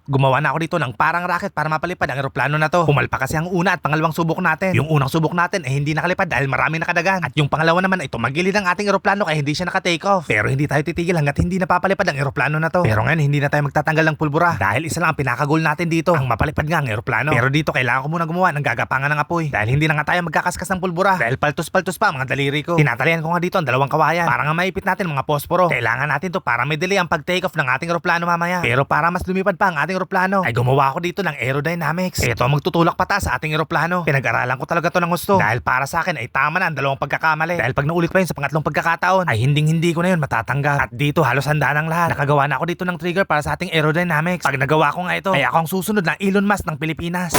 Gumawa na ako dito ng parang rocket para mapalipad ang eroplano na to. Pumalpa kasi ang una at pangalawang subok natin. Yung unang subok natin ay hindi nakalipad dahil marami nakadagan. At yung pangalawa naman ay tumagilid ang ating eroplano kaya hindi siya naka-take off. Pero hindi tayo titigil hanggat hindi napapalipad ang eroplano na to. Pero ngayon hindi na tayo magtatanggal ng pulbura dahil isa lang ang pinaka-goal natin dito, ang mapalipad nga ang eroplano. Pero dito kailangan ko muna gumawa ng gagapangan ng apoy dahil hindi na nga tayo magkakaskas ng pulbura dahil paltos-paltos pa ang mga daliri ko. Tinatalian ko nga dito ang dalawang kawayan para nga maipit natin mga posporo. Kailangan natin to para may delay ang pag-take off ng ating eroplano mamaya. Pero para mas lumipad pa ang ating eroplano ay gumawa ako dito ng aerodynamics. Ito ang magtutulak pataas sa ating eroplano. Pinag-aralan ko talaga to ng gusto dahil para sa akin ay tama na ang dalawang pagkakamali. Dahil pag naulit pa yun sa pangatlong pagkakataon ay hindi ko na yun matatanggal. At dito halos handa ng lahat. Nakagawa na ako dito ng trigger para sa ating aerodynamics. Pag nagawa ko nga ito ay ako ang susunod na Elon Musk ng Pilipinas.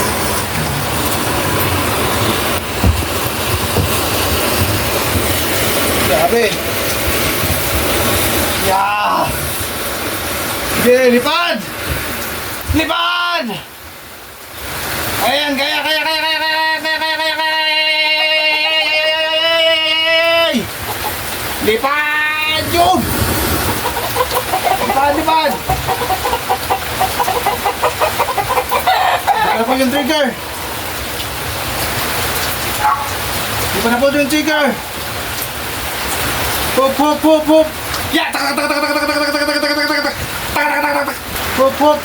Grabe. Yeah! Sige, lipad! Lipad! Ayan, kaya! Lipad! Yun! Lipad! Ano pa yung trigger? Di pa na po yung trigger? Hop! Ya! Hop!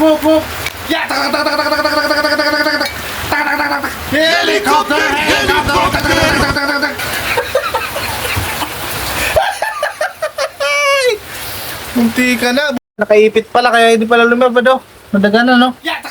Ya! Helicopter! Munti ka na. Nakaipit pala kaya hindi pala lumabad oh. Madagan na no? Ya!